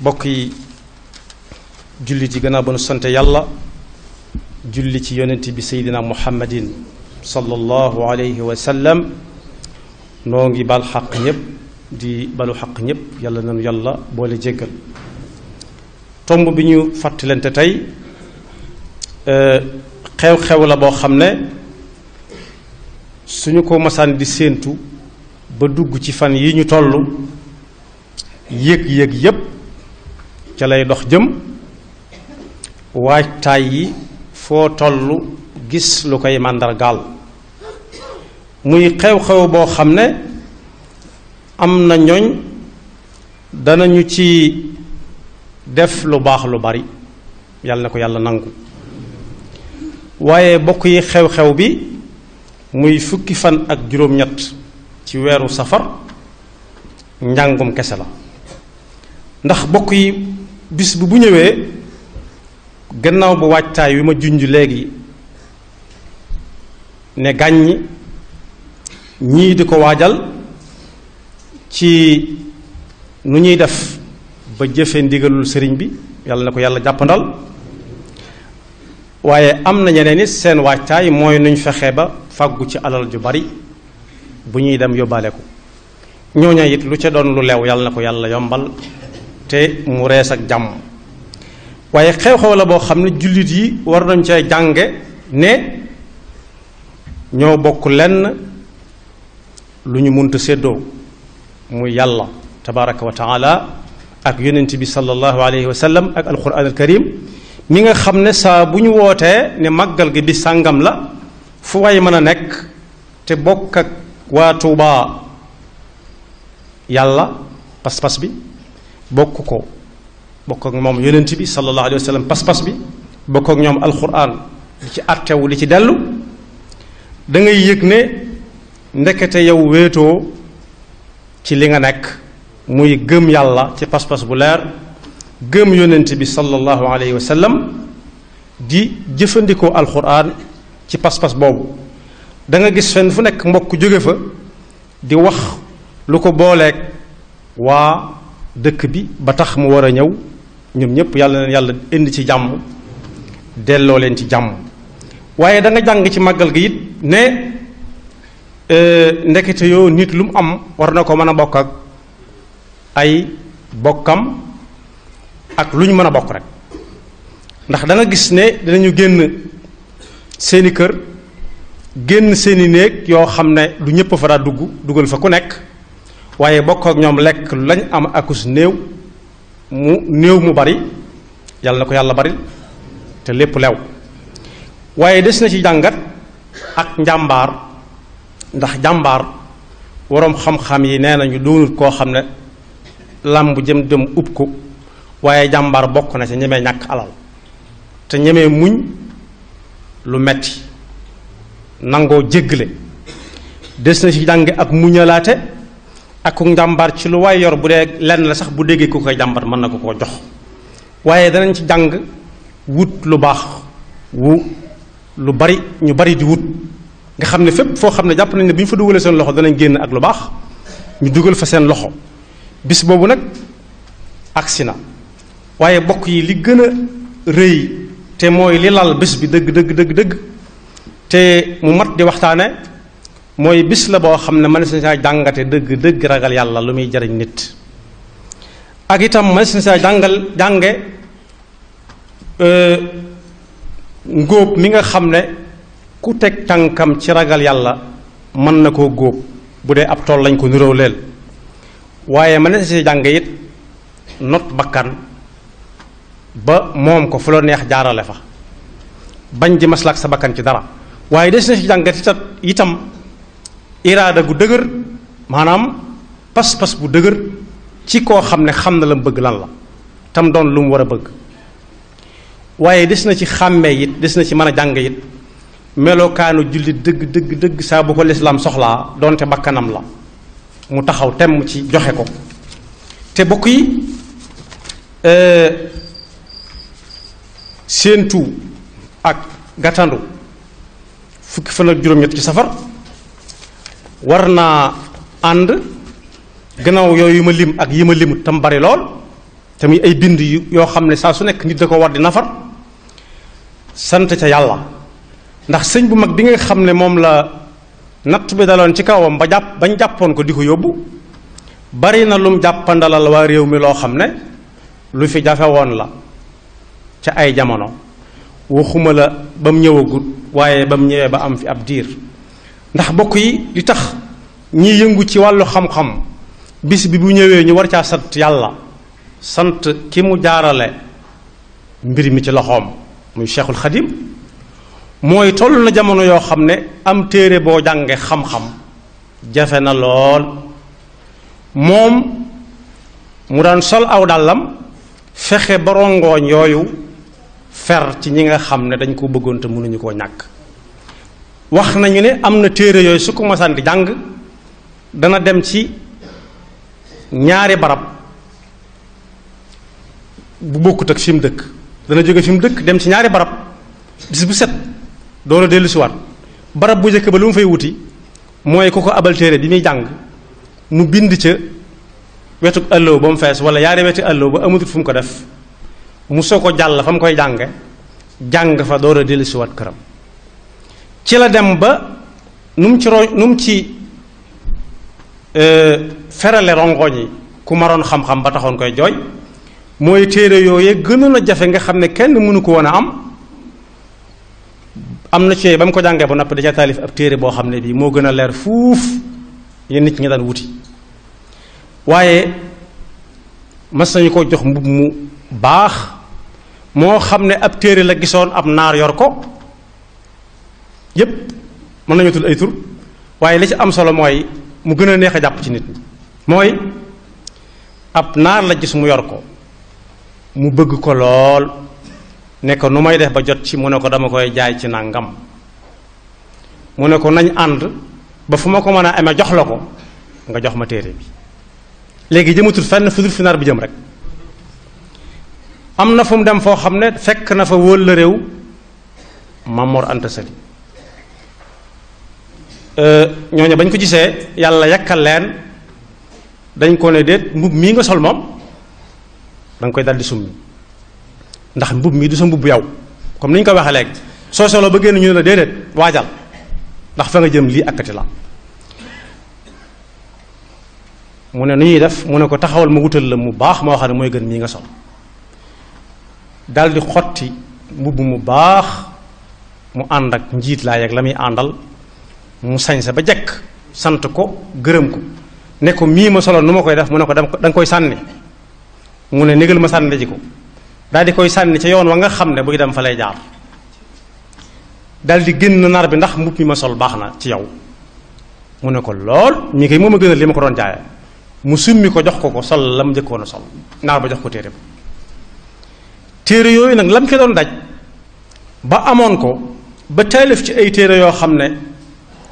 bokk yi jullit yi gannaaw ba nu sante yàlla julli ci yonent bi seydina muhammadin sallallahu alayhi wa sallam noo ngi bal xaq ñépp di balu xaq ñépp yàlla nanu yàlla boole jéggal tomb bi ñu fàttalante tey xew-xew la boo xam ne suñu ko masaan di séentu ba dugg ci fan yi ñu toll yëg-yëg yépp ca lay dox jëm waajtaay yi foo toll gis lu koy màndargaal muy xew-xew boo xam ne am na ñooñ danañu ci def lu baax lu bari yàlla na ko yàlla nangu waaye bokk yi xew-xew bi muy fukki fan ak juróom-ñett ci weeru safar njàngum kese la ndax bokk yi bis bu ñëwee gannaaw bu waajtaay wi ma junj léegi ne gàññi ñii di ko waajal ci nu ñuy def ba jëfe ndigalul sëriñ bi yàlla na ko yàlla jàppandal waaye am na ñeneen it seen waajtaay mooy nuñ fexe ba fàggu ci alal ju bari bu ñuy dem yóbbaale ko ñooña it lu ca doon lu leew yàlla na ko yàlla yombal te mu rees ak jàmm waaye xew-xew la boo xam ne jullit yi war nañ cee jànge ne ñoo bokk lenn lu ñu munta séddoo muy yàlla tabaraka wa taala ak yonent bi sallallahu alayhi wa sallam ak alquran al karim mi nga xam ne saa bu ñu wootee ne màggal gi bi sàngam la fu way mën a nekk te bokk ak waa Tuubaa yàlla pas-pas bi bokk ak moom yonent bi sallallahu alayhi wa sallam pas-pas bi bokk ak ñoom alquran li ci attewu li ci dellu da ngay yëg ne ndekete yow wéetoo ci li nga nekk muy gëm yàlla ci pas-pas bu leer gëm yonent bi sallallahu alayhi wa sallam di jëfandikoo alquran ci pas-pas boobu da nga gis fenn fu nekk mbokk jóge fa di wax lu ko booleeg waa dëkk bi ba tax mu war a ñëw ñoom ñépp yàlla na yàlla indi ci jàmm delloo leen ci jàmm waaye da nga jàng ci màggal gi it ne ndekete yoo nit lu mu am war na ko mën a bokk ak ay bokkam ak lu ñu mën a bokk rek ndax da nga gis ne dinañu génn seeni kër génn seeni néeg yoo xam ne du ñépp fa daa dugal fa ku nekk waaye bokk ak ñoom lekk lañ am akus néew mu bari yàlla na ko yàlla bari te lépp lew waaye des na ci jàngat ak njàmbaar ndax jàmbaar waroom xam-xam yi nee nañu doonut koo xam ne làmb jëm dem ub ko waaye jàmbaar bokk na ci ñemee ñàkk alal te ñemee muñ lu metti nangoo jéggale des na ci jànge ak muñalaate ak ku njàmbaar ci lu waay yor bu dee lenn la sax bu déggee ku koy jàmbat mën na ko koo jox waaye danañ ci jàng wut lu baax lu bari ñu bari di wut nga xam ne fépp foo xam ne jàpp nañ ne bu ñu fa dugalee seen loxo danañ génn ak lu baax ñu dugal fa seen loxo bis boobu nag agsi na waaye bokk yi li gën a rëy te mooy li lal bés bi dëgg te mu mat di waxtaane mooy bis la boo xam ne mën na saa jàngate dëgg ragal yàlla lu muy jariñ nit ak itam mën na saa jànge ngóob mi nga xam ne ku teg tànkam ci ragal yàlla mën na koo góob bu dee ab tool lañ ko niroo leel waaye mën na si jàng it not bakkan ba moom ko fu la neex jaarale fa bañ di maslaak sa bakkan ci dara waaye des na si jàngat itam iraada gu dëgër maanaam pas-pas bu dëgër ci koo xam ne xam na la mu bëgg lan la tam doon lu mu war a bëgg waaye des na ci xàmmee it des na ci mën a jàng it melokaanu jullit dëgg saa bu ko lislaam soxlaa doonte bakkanam la mu taxaw temm ci joxe ko te bokk yi séentu ak gàttandu fukki fan ak juróom-ñett ci safar war naa ànd gannaaw yooyu ma lim ak yi ma limut tam bari lool te muy ay bind yoo xam ne saa su nekk nit da ko war di nafar sant ca yàlla. ndax sëñ bu mag bi nga xam ne moom la natt bi daloon ci kawam bañ jàppoon ko di ko yóbbu bari na lum jàppandalal waa réew mi loo xam ne lu fi jafe woon la ca ay jamono, waxuma la ba mu ñëwagut waaye ba mu ñëwee ba am fi ab diir. ndax bokk yi li tax ñiy yëngu ci wàllu xam-xam bis bi bu ñëwee ñu war caa sant yàlla, sant ki mu jaarale mbir mi ci loxoom muy Cheikhul Khadim, mooy toll na jamono yoo xam ne am téere boo jànge xam-xam jafe na lool. moom mu daan sol aw dàllam fexe ba rongooñ yooyu fer ci ñi nga xam ne dañ ko bëggoon te mënuñu koo ñàkk. wax nañu ne am na téere yooyu su ko masaan di jàng dana dem ci ñaari barab bu bokkut ak fi mu dëkk, dana jóge fi mu dëkk dem ci ñaari barab bis bu set doona dellu si waat. barab bu njëkk ba lu mu fay wuti mooy ku ko abal téere bi muy jàng mu bind ca wetu àlloo ba mu fees wala yaari wetu àlloo ba amatut fu mu ko def, mu soo ko jàll fa mu koy jànge jàng fa door a dellu si waat këram. ci la dem ba nu mu ci ferale rongoñ yi ku maroon xam-xam ba taxoon koy jooy, mooy téere yooyee gënoon a jafe nga xam ne kenn mënu ko woon a am na ci ba mu ko jàngee ba noppi da ca taalif ab téere boo xam ne bii moo gën a leer fuuf yéen nit ñi daan wuti. waaye mas nañu ko jox mbubb mu baax moo xam ne ab téere la gisoon ab naar yor ko, yépp mën nañu tudd ay tur, waaye li ci am solo mooy mu gën a neex a jàpp ci nit ñi. mooy ab naar la gis mu yor ko, mu bëgg ko lool, ne ko nu may def ba jot ci, mu ne ko dama koy jaay ci nàngam. mu ne ko nañ ànd ba fu ma ko mën a amee jox la ko nga jox ma téere bi. léegi jëmatul fenn fu dul fi naar bi jëm rek. am na fu mu dem foo xam ne fekk na fa wóol la réew Maam Mor Anta Sali. ñooñu bañ ko gisee yàlla yakkal leen, dañ ko ne déet mbubb mii nga sol moom danga koy daldi summi, ndax mbubb mii du sa mbubb yow, comme ni ñu ko waxee léegi. soo solo ba génn ñu ne la déedéet waajal ndax fa nga jëm lii akkati la. mu ne nu ñuy def, mu ne ko taxawal ma wutal la mu baax moo xam ne mooy gën mii nga sol. daldi xotti mbubb mu baax mu ànd ak njiit laa yeeg la muy àndal, mu sañse ba jekk sant ko gërëm ko, ne ko mii ma solo nu ma koy def, mu ne ko danga koy sànni. mu ne négal ma sànni ji ko, daal di koy sànni ca yoon wa nga xam ne buy dem fa lay jaar. daal di génn nar bi, ndax mbubb mi ma sol baax na ci yow. mu ne ko lool, mii kay moom a gënal li ma ko doon jaaye. mu summi ko jox ko sol la mu njëkkoon a sol, naar ba jox ko téere ba. téere yooyu nag lam ci doon daj ba amoon ko ba taalif ci ay téere yoo xam ne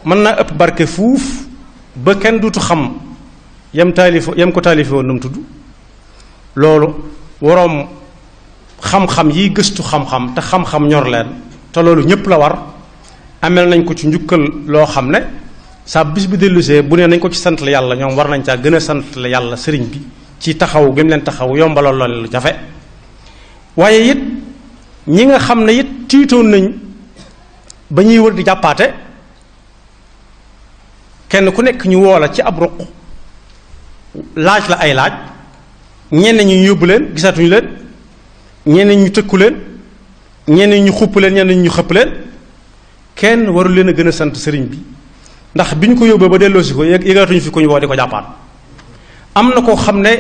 mën naa ëpp barke fuuf ba kenn dutu xam yam ko taalife woon nu mu tudd. loolu waroom xam-xam yiy gëstu xam-xam te xam-xam ñor leen, te loolu ñépp la war, amel nañ ko ci njukkal loo xam ne saa bis bi dellusee bu nee nañ ko ci sant la yàlla, ñoom war nañ caa gën a sant la yàlla sëriñ bi ci taxaw gëm leen taxaw yombaloon loolu lu jafe. waaye it ñi nga xam ne it tiitoon nañ ba ñuy wër di jàppaate, kenn ku nekk ñu woo la ci ab ruq laaj la ay laaj, ñenn ñu yóbbu leen gisatuñu leen, ñenn ñu tëkku leen, ñenn ñu xupp leen, ñenn ñu xëpp leen. kenn warul leen a gën a sant sëriñ bi, ndax bi ñu ko yóbbee ba delloosi ko yëgatuñu fi ku ñu woo di ko jàppaat. am na koo xam ne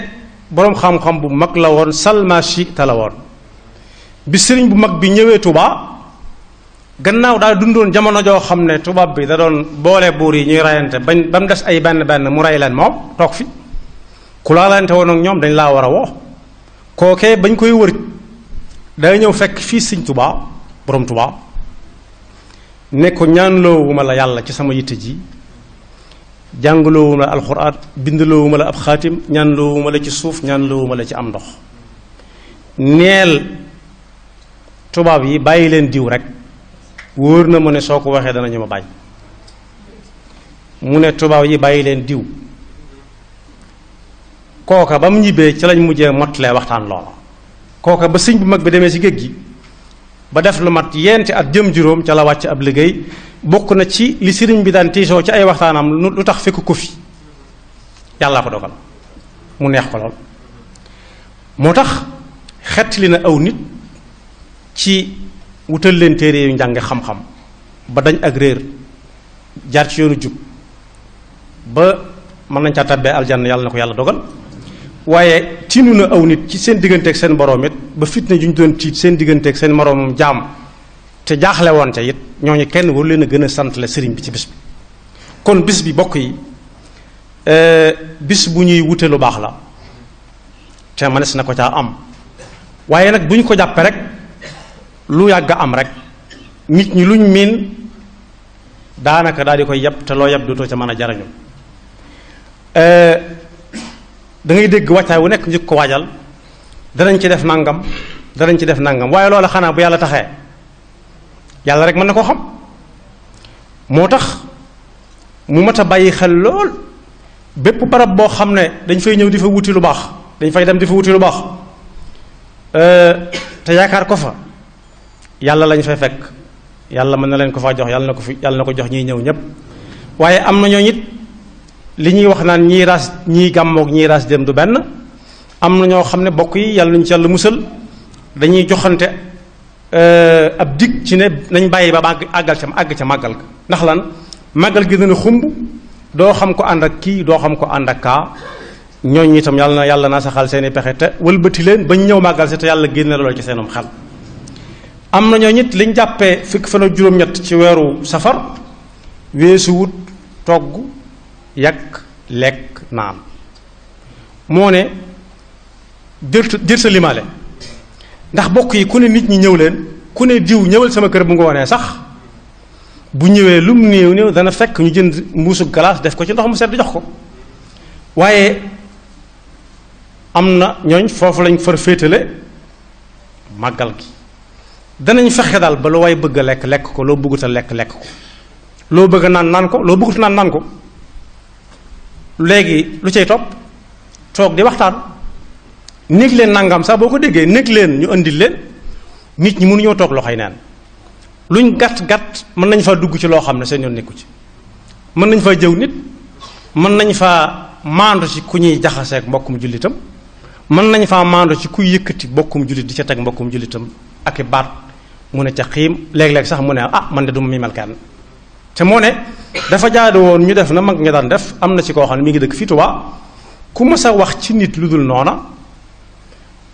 boroom xam-xam bu mag la woon, Salmashi ta la woon. bi sëriñ bu mag bi ñëwee Touba, gannaaw daal dundoon jamono joo xam ne tubaab bi da doon boole buur yi ñuy rayante bañ ba mu des ay benn benn mu rey leen moom toog fi. ku laalante woon ak ñoom dañ laa war a woo. kookee bañ koy wër day ñëw fekk fii sëriñ Touba, boroom Touba, ne ko ñaanloowuma la yàlla ci sama yitte ji, jàngaloowuma la alxuraan, bindaloowuma la ab xaatim, ñaanloowuma la ci suuf, ñaanloowuma la ci am ndox. neel tubaab yi bàyyi leen diw rek, wóor na mu ne soo ko waxee danañu ma bàyyi. mu ne tubaab yi bàyyi leen diw, kooka ba mu ñibbee ci lañ mujjee mottalee waxtaan loola kooka ba sëñ bu mag bi demee ci géej gi ba def lu mat yenti at jëm juróom ca la wàcc ab liggéey bokk na ci li sëriñ bi daan tiisoo ci ay waxtaanam lu tax fekk ko fi yàllaa ko dogal mu neex ko lool moo tax xettali na aw nit ci wutal leen téere yu njàng xam-xam ba dañ ak réer jaar ci yoonu jub ba mën nañ caa tabbee aljanna yàlla na ko yàlla dogal waaye tiinu na aw nit ci seen digganteeg seen boroom it ba fitna ju ñu doon tiit seen digganteeg seen moroomam jaam te jaaxle woon ca it ñooñu kenn waru leen a gën a santale sëriñ bi ci bis bi kon bis bi bokk yi bis bu ñuy wute lu baax la te mënees na ko caa am waaye nag bu ñu ko jàppee rek lu yàgg am rek nit ñi luñ miin daanaka daal di koy yeb te loo yeb dootoo ca mën a jarañu da ngay dégg wàccaay wu nekk njëkk ko waajal danañ ci def nangam danañ ci def nangam waaye loola xanaa bu yàlla taxee yàlla rek mën na koo xam moo tax mu mat a bàyyi xel lool bépp barab boo xam ne dañ fay ñëw di fa wuti lu baax dañ fay dem di fa wuti lu baax te yaakaar ko fa yàlla lañ fay fekk yàlla mën na leen ko faa jox yàlla na ko jox ñiy ñëw ñépp waaye am na ñoo it li ñuy wax naan ñii raas ñii gàmmoog ñii raas dem du benn am na ñoo xam ne bokk yi yàlla nañu ci yàlla musal dañuy joxante ab dig ci ne nañ bàyyi ba àgg ca màggal ga ndax lan màggal gi dana xumb doo xam ko ànd ak kii doo xam ko ànd ak kaa ñooñu itam yàlla na saxal seeni pexe te wëlbati leen bañ ñëw màggal si te yàlla génne loolu ci seenum xel am na ñoo nit liñ jàppee fukki fan ak juróom-ñett ci weeru safar weesu wut togg yàq lekk naan moo ne jër sa limaale ndax bokk yi ku ne nit ñi ñëw leen ku ne diw ñëwal sama kër bu ngoonee sax bu ñëwee lum néew néew dana fekk ñu jënd mbuusu galaas def ko ci ndox mu sedd jox ko waaye am na ñooñ foofu lañ far féetale màggal gi danañ fexe daal ba lu waay bëgg a lekk ko loo bëggut a lekk ko loo bëgg a naan ko loo bëggut naan ko léegi lu cay topp toog di waxtaan néeg leen nangam sax boo ko déggee néeg leen ñu indil leen nit ñi mënuñoo toog loxoy neen luñ gàtt mën nañ faa dugg ci loo xam ne seen yoon nekku ci mën nañ faa jëw nit mën nañ faa maandu ci ku ñuy jaxaseek mbokkum jullitam mën nañ faa maandu ci kuy yëkkati mbokkum jullit di ca teg mbokkum jullitam ak i baat mu ne ca xiim léeg-léeg sax mu ne man de du ma miimal kenn te moo ne dafa jaadu woon ñu def na mag nga daan def am na ci koo xam ne mi ngi dëkk fii Tuubaa ku mës a wax ci nit lu dul noona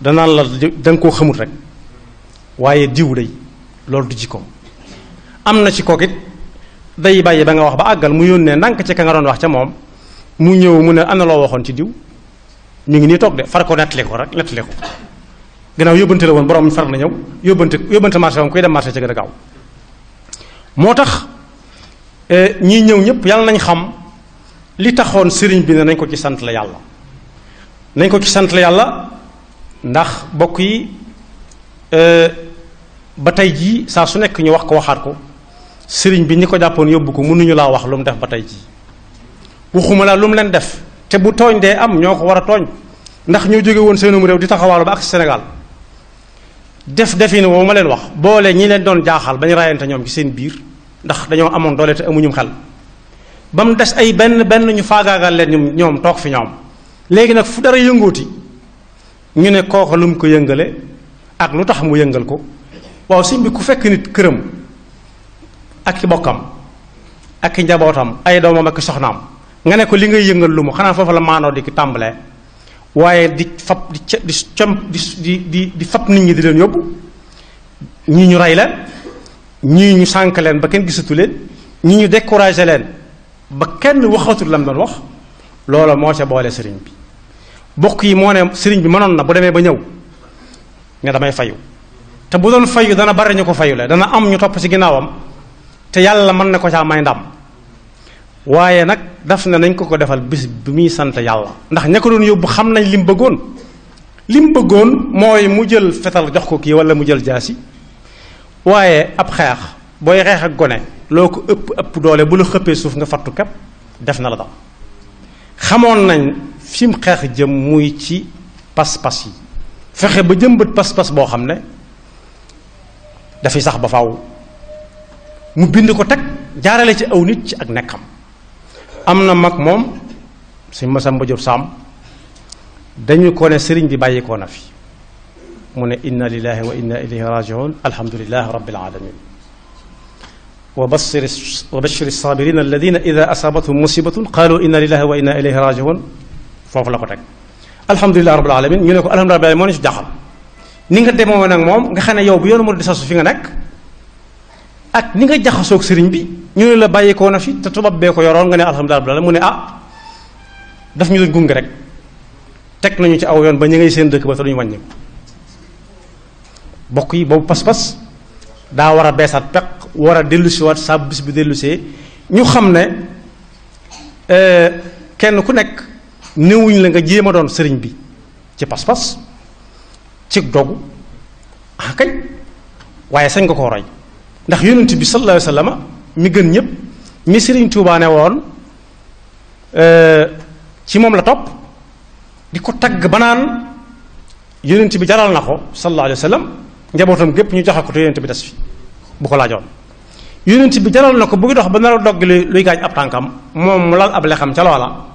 danaan la da nga koo xamut rek waaye diw day loolu du jikkoom am na ci kook it day bàyyi ba nga wax ba àggal mu yónnee ndànk ci ka nga doon wax ca moom mu ñëw mu ne ana loo waxoon ci diw ñu ngi nii toog de far ko nettali ko gannaaw yóbbante la woon borom far na ñëw yóbbante marché moom kuy dem marché ca gën a gaaw moo tax ñii ñëw ñëpp yàlla nañ xam li taxoon sëriñ bi ne nañ ko ci sant la yàlla nañ ko ci sant la yàlla ndax bokk yi ba tey jii saa su nekk ñu wax ko waxaat ko sëriñ bi ñi ko jàppoon yóbbu ko mënuñu laa wax lu mu def ba tey jii waxuma laa lu mu leen def te bu tooñ dee am ñoo ko war a tooñ ndax ñoo jóge woon seenum réew di taxawaalu ba ak Sénégal defin woo ma leen wax boole ñi leen doon jaaxal ba ñu rayante ñoom ci seen biir ndax dañoo amoon doole te amuñum xel ba mu des ay benn ñu faagaagal leen ñoom toog fi ñoom léegi nag fu dara yëngooti ñu ne kooka lu mu ko yëngale ak lu tax mu yëngal ko waaw sëñ bi ku fekk nit këram ak i bokkam ak i njabootam ay doomam ak i soxnaam nga ne ko li ngay yëngal lu mu xanaa foofu la maanoo di ki tàmbalee waaye di fab di fab nit ñi di leen yóbbu ñii ñu rey leen ñii ñu sànk leen ba kenn gisatu leen ñii ñu découragé leen ba kenn waxatul lam doon wax loola moo ca boole sëriñ bi bokk yi moo ne sëriñ bi mënoon na bu demee ba ñëw ne damay fayu te bu doon fayu dana bari ñu ko fayule dana am ñu topp ci ginnaawam te yàlla mën na ko caa may ndam waaye nag daf ne nañ ko defal bis bi muy sant yàlla ndax ña ko doon yóbbu xam nañ li mu bëggoon mooy mu jël fetal jox ko kii wala mu jël jaasi waaye ab xeex booy xeex ak gone loo ko ëpp doole bu la xëppee suuf nga fattu képp def na la dam xamoon nañ fi mu xeex jëm muy ci pas-pas yi fexe ba jëmbat pas-pas boo xam ne dafay sax ba faaw mu bind ko teg jaarale ci aw nit ci ak nekkam am na mag moom suñ Masamba Jóob Saam dañu ko ne sëriñ bi bàyyi koo na fi mu ne inna lillahi wa inna ilayhi rajiun alhamdulilahi rabbil alamin wa bashir sabirin alladina ida asabathum musibatun qalu inna lillahi wa inna ilayhi rajiun foofu la ko teg alhamdulilahi rabbil alamin ñu ne ko alhamdulilahi rabbil alamin moo ne ci jaxal ni nga demoo nag moom nga xam ne yow bu yoonu mu di sasu fi nga nekk ak ni nga jaxasoog sëriñ bi ñu ne la bàyyikoo na fi te tubaab bee ko yoroon nga ne alhamdulilahi rabbil alamin mu ne daf ñu doon gunge rek teg nañu ci aw yoon ba ñu ngay seen dëkk ba te duñu wàññi bokk yi boobu pas-pas daa war a beesaat peq war a dellusiwaat saa bis bi dellusee ñu xam ne kenn ku nekk néewuñ la nga jéem a doon sëriñ bi ci pas-pas ci dogu kay waaye sañ nga koo roy ndax yonent bi sallallahu alayhi wa sallam mi gën ñëpp mi sëriñ Tuubaa ne woon ci moom la topp di ko tagg ba naan yonent bi jaral na ko sallallahu alayhi wa sallam njabootam gépp ñu joxe ko te yonent bi des fi bu ko laajoon yonent bi jaral na ko bu ngi dox ba nar a dogg luy gaañ ab tànkam moom mu lal ab lexam ca loola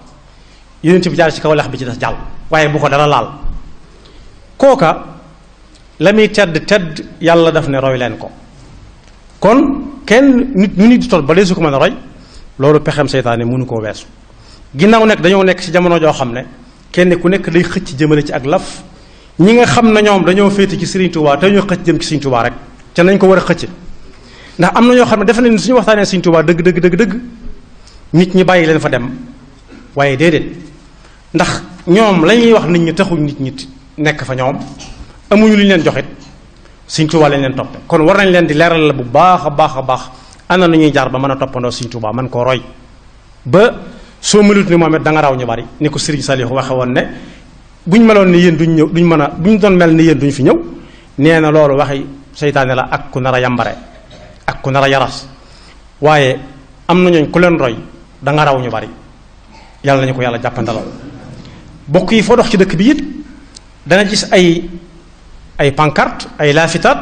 yonent bi jaar ci kaw lex bi ci des jàll waaye bu ko dara laal kooka la muy tedd yàlla daf ne roy leen ko kon kenn nit ñu nit di toll ba dee su ko mën a roy loolu pexem seytaane mënu koo weesu ginnaaw nekk dañoo nekk ci jamono joo xam ne kenn ku nekk day xëcc jëmale ci ak laf ñi nga xam ne ñoom dañoo féete ci Serigne Touba te ñoo xëcc jëm ci Serigne Touba rek ca nañ ko war a xëcc ndax am na ñoo xam ne defe nañ suñu waxtaanee Serigne Touba dëgg nit ñi bàyyi leen fa dem waaye déedéet ndax ñoom la ñuy wax nit ñi taxuñ nit ñi nekk fa ñoom amuñu lu ñu leen joxit Serigne Touba lañ leen toppe kon war nañ leen di leeral la bu baax a baax ana na ñuy jaar ba mën a toppandoo Serigne Touba man koo roy ba soo melut ni moom it da nga raw ñu bari ni ko Serigne Saliou waxe woon ne buñ meloon ni yéen duñ ñëw duñ mën a buñ doon mel ni yéen duñ fi ñëw nee na loolu waxi seytaane la ak ku nar a yambare ak ku nar a yaras waaye am na ñooñ ku leen roy da nga raw ñu bari yàlla nañu ko yàlla jàppandalal bokk yi foo dox ci dëkk bi it dana gis ay pancarte ay laafitaat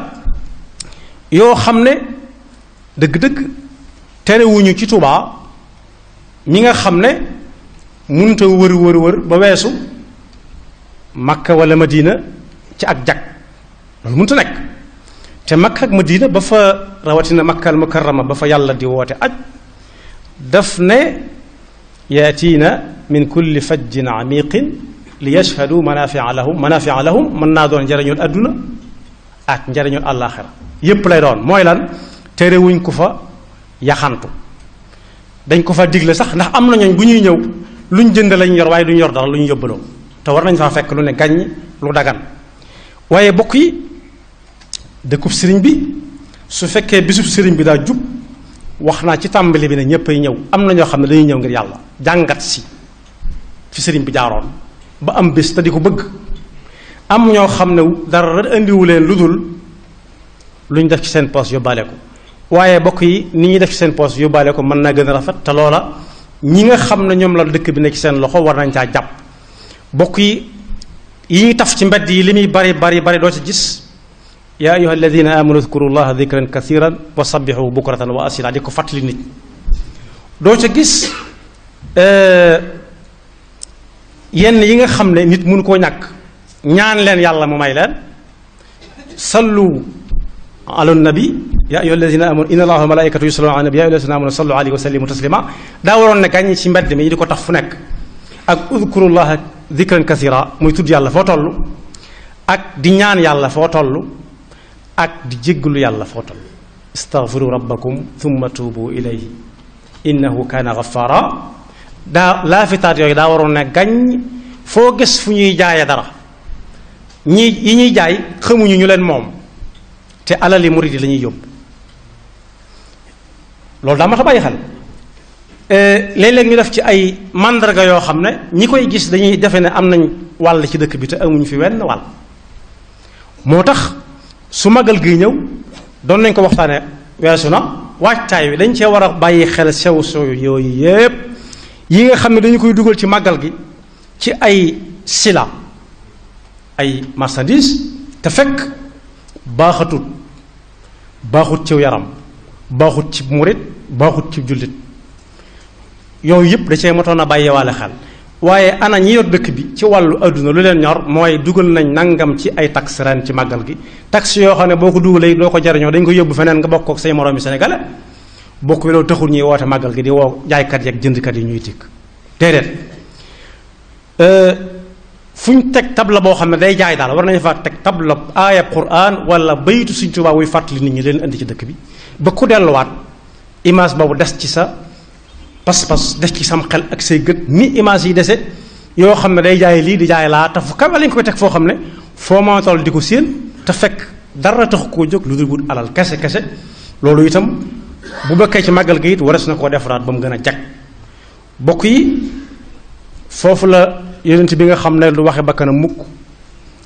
yoo xam ne dëgg-dëgg terewuñu ci Touba ñi nga xam ne mënut a wër ba weesu Makka wala Madina ci ak jag loolu mënut a nekk te Makka ak Madina ba fa rawatina Makka al Mukarrama ba fa yàlla di woote aj daf ne yaatiina min kulli fajjin amiqin li yashhadu manafia lahum mën naa doon njariñul adduna ak njariñul àllaaxira yépp lay doon mooy lan terewuñ ko fa yaxantu dañ ko fa digle sax ndax am na ñooñ bu ñuy ñëw luñ jënd lañ yor waaye duñ yor dara lu ñu yóbbaloo te war nañ faa fekk lu ne gàññ lu dagan waaye bokk yi dëkkub sëriñ bi su fekkee bisub sëriñ bi daa jub wax naa ci tàmbali bi ne ñëppay ñëw am na ñoo xam ne dañuy ñëw ngir yàlla jàngat si fi sëriñ bi jaaroon ba am bés te di ko bëgg am ñoo xam ne dara indiwu leen lu dul lu ñu def ci seen poos yóbbaale ko waaye bokk yi ni ñuy def ci seen poos yóbbaale ko mën naa gën a rafet te loola ñi nga xam ne ñoom la dëkk bi nekk ci seen loxo war nañ caa jàpp bokk yi ñuy taf ci mbedd yi li muy bari doo ci gis yaa ayuha alladina amanu udkuru llaha dikran kathiran wa sabbixu bukratan wa asila di ko fàttali nit doo ca gis yenn yi nga xam ne nit mënu koo ñàkk ñaan leen yàlla mu may leen sallu ala nabi yaa ayyuha alladina amanu inna allaha wa malaikatahu yusalluna ala nabi yaa ayyuha alladina amanu sallu alayhi wa sallimu taslima daa waroon ne gàññ ci mbedd mi di ko tax fu nekk ak udkurullaha dikran kathira muy tudd yàlla foo toll ak di ñaan yàlla foo toll ak di jéggalu yàlla foo toll istaghfiru rabbakum thumma tuubu ilayhi innahu kaana ghaffara daa laafitaat yooyu daa waroon ne gàññ foo gis fu ñuy jaaye dara yi ñuy jaay xamuñu ñu leen moom te alali murid yi la ñuy yóbbu loolu daa ma ta bàyyi xel léeg-léeg ñu def ci ay mandarga yoo xam ne ñi koy gis dañuy defe ne am nañ wàll ci dëkk bi te amuñu fi wenn wàll moo tax su magal gi ñëw doon nañ ko waxtaane weesu na waajtaay wi dañ cee war a bàyyi xel sew yooyu yépp yi nga xam ne dañu koy dugal ci màggal gi ci ay sila ay marchandise te fekk baaxatut baaxut ci yaram baaxut ci murit baaxut ci jullit yooyu yëpp da cee motoon a bàyyeewaale xel waaye ana ñi yor dëkk bi ci wàllu adduna lu leen ñor mooy dugal nañ nangam ci ay taxe ren ci màggal gi taxe yoo xam ne boo ko dugalee doo ko jariñoo dañ ko yóbbu feneen nga bokk ak say moroom yi sénégalais bokk bi loolu taxul ñuy woote màggal gi di woo jaaykat yi ak jëndkat yi ñuy tikk déedéet fu ñu teg tabla boo xam ne day jaay daal war nañu fa teg tabla aayab Qur'an wala baytu Sëriñ Tuubaa wuy fàttali nit ñi leen indi ci dëkk bi ba ku delluwaat image boobu des ci sa pas-pas des ci sam xel ak say gët ni image yi dese yoo xam ne day jaay lii di jaay laa te fu kawe lañ koy teg foo xam ne foo ma toll di ko séen te fekk dara tax koo jóg lu dul wut alal kese kese loolu itam bu bekkee ci màggal gi it waras na koo defaraat ba mu gën a jag bokk yi foofu la yonent bi nga xam ne du waxe bakkanam mukk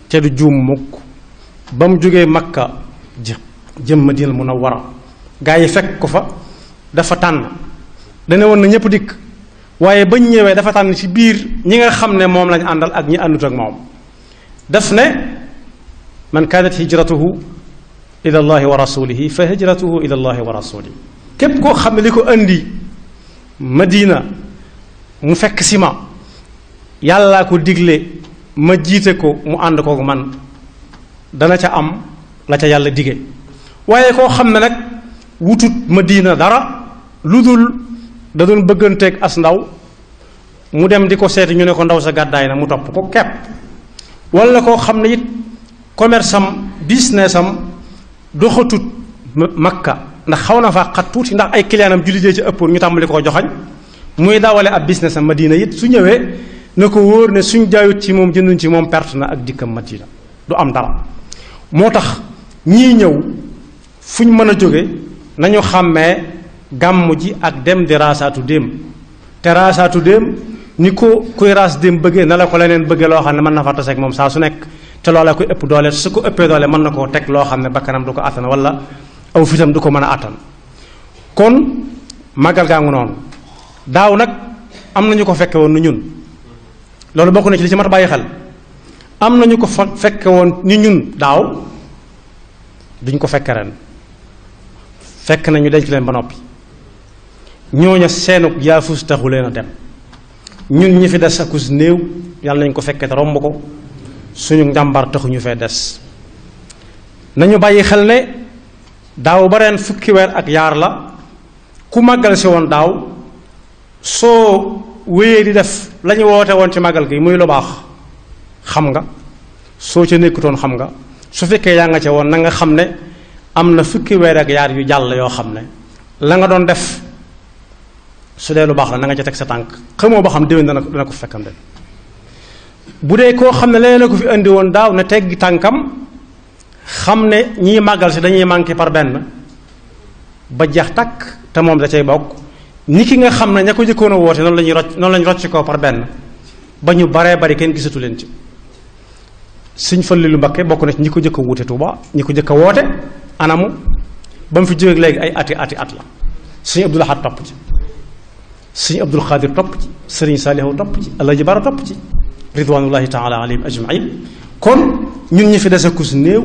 te du juum mukk ba mu jógee Makka jëm Madina Munawwara gaa yi fekk ko fa dafa tànn dana woon na ñëpp dikk waaye bañ ñëwee dafa tànn ci biir ñi nga xam ne moom lañ àndal ak ñi àndut ak moom daf ne man kaanat hijratuhu ila allahi wa rasulihi fa hijratuhu ila allahi wa rasulihi képp koo xam ne li ko andi Madina mu fekk si ma yàllaa ko digle ma jiite ko mu ànd kooku man dana ca am la ca yàlla dige waaye koo xam ne nag wutut Madina dara lu dul da doon bëgganteeg as ndaw mu dem di ko seeti ñu ne ko ndaw sa gàddaay na mu topp ko kepp wala koo xam ne it commerce am business am doxatut Makka ndax xaw na faa xat tuuti ndax ay client am jullit ci ëppoon ñu tàmbali koo joxañ muy dawale ab business am Madina it su ñëwee na ko wóor ne suñ jaayut ci moom jënduñ ci moom perte na ak dikkam Madina du am dara moo tax ñii ñëw fuñ mën a jóge nañu xàmmee gàmm ji ak dem di raasaatu déem te raasaatu déem ni ko kuy raas déem bëggee na la ko leneen bëggee loo xam ne mën na fa taseeg moom saa su nekk te loola koy ëpp doole su ko ëppee doole mën na koo teg loo xam ne bakkanam du ko attan wala aw fitam du ko mën a attan kon màggal gaa ngu noonu daaw nag am nañu ko fekke woon ni ñun loolu bokk na ci li ci mat a bàyyi xel am nañu ko fekke woon ni ñun daaw duñ ko fekke ren fekk nañu denc leen ba noppi ñooña seenug yaafus taxu leen a dem ñun ñi fi des akus néew yàlla nañ ko fekke te romb ko suñu njàmbar taxuñu fee des nañu bàyyi xel ne daaw ba ren fukki weer ak yaar la ku màggal si woon daaw soo wéyee di def la ñu woote woon ci màggal gi muy lu baax xam nga soo ca nekkutoon xam nga su fekkee yaa nga ca woon na nga xam ne am na fukki weer ak yaar yu jàll yoo xam ne la nga doon def su dee lu baax la na nga ca teg sa tànk xamoo ba xam déwén dana ko fekkam de bu dee koo xam ne leneen la ko fi indi woon daaw na teggi tànkam xam ne ñii màggal si dañuy manqué par benn ba jeex takk te moom da cay bokk ni ki nga xam ne ña ko jëkkoon a woote noonu la ñuy rocc ko par benn ba ñu baree bari kenn gisatu leen ci Sëñ Fallilu Mbakke bokk na ci ñi ko jëkk a wuute Tuuba ñi ko jëkk a woote anamu ba mu fi jógee léegi ay ati at la Sëñ Abdul Ahad topp ci Sëñ Abdul Xaadir topp ci Sëriñ Saalihu topp ci Alaaji Bara topp ci ridwanullahi taala alayhim ajmain kon ñun ñi fi des a kus néew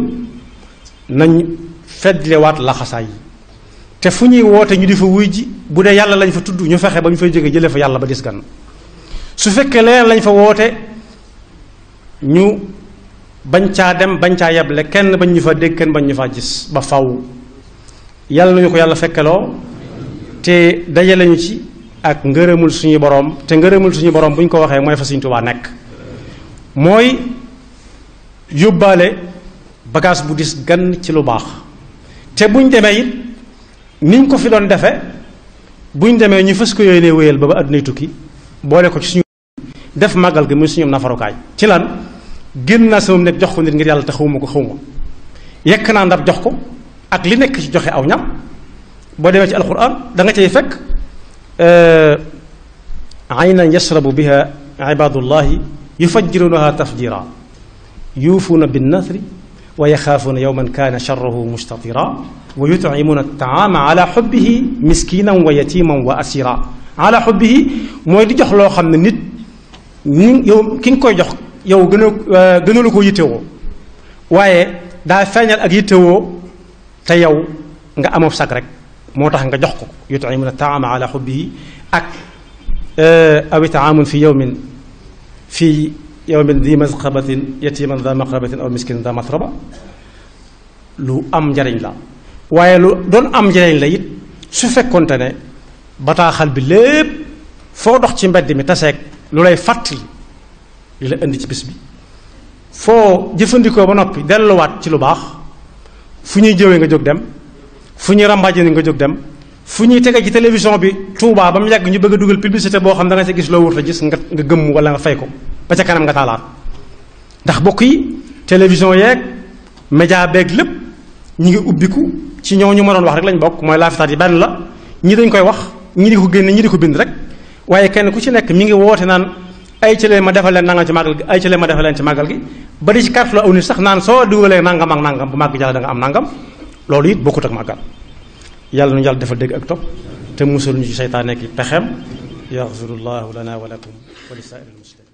nañ feddlewaat laxasaay yi te fu ñuy woote ñu di fa wuy ji bu dee yàlla lañ fa tudd ñu fexe ba ñu fay jógee jëlee fa yàlla ba dis gan su fekkee leneen lañ fa woote ñu bañ caa dem bañ caa yeble kenn bañ ñu fa dégg kenn bañ ñu fa gis ba faw yàlla nañu ko yàlla fekkeloo te dajale ñu ci ak ngërëmul suñu borom te ngërëmul suñu borom bu ñu ko waxee mooy fa Sëñ Tuubaa nekk mooy yóbbaale bagage bu dis gan ci lu baax te buñ demee it niñ ko fi doon defe buñ demee ñu fës ko yooyu ne wéyal ba àddunay tukki boole ko ci suñu def màggal gi muy suñu nafarukaay ci lan génn naa sama nekk jox ko nit ngir yàlla te xawma ko xawma yekk naa ndab jox ko ak li nekk ci joxe aw ñam boo demee ci alquran da nga cay fekk aynan yashrabu biha ibadullahi yufajjirunaha tafjira yuufuuna binnasri wa yaxaafuuna yowman kaana sharruhu mustatira wa yutcimuuna altaama ala xubbihi miskinan wa yatiman wa asira ala xubbihi mooy di jox loo xam ne nit yow ki nga koy jox yow gënalu ko yittewoo waaye daa feeñal ak yittewoo te yow nga amob sag rek moo tax nga jox ko yut'imuna ta'ama ala hubbihi ak aw it'aamun fi yawmin dhi masqabatin yatiman dha maqrabatin aw miskinan dha matraba lu am njariñ la waaye lu doon am njariñ la it su fekkonte ne bataaxal bi lépp foo dox ci mbedd mi taseeg lu lay fàttali li la indi ci bis bi foo jëfandikoo ba noppi delluwaat ci lu baax fu ñuy jëwee nga jóg dem fu ñuy rambaaje ni nga jóg dem fu ñuy tege ci télévision bi Touba ba mu yàgg ñu bëgg a dugal publicité boo xam da nga sa gis loo wut a gis nga gëmm wala nga fay ko ba ca kanam nga taalaat ndax bokk yi télévision yeeg média beeg lépp ñi ngi ubbiku ci ñooñu ma doon wax rek lañ bokk mooy laafitaat yi benn la ñi dañ koy wax ñi di ko génne ñi di ko bind rek waaye kenn ku ci nekk mi ngi woote naan ay ci leen ma defal leen nangam ci màggal gi ay ci leen ma defal leen ci màggal gi ba di ci carte la aw nit sax naan soo dugalee nangam ak nangam bu màgg jàll da nga am nangam loolu it bokkut ak màggal yàlla nu yàlla defal dégg ak topp te musul ñu ci seytaane ki pexeem yaxfirullahu lana wa lakum wa li saa'iril muslimin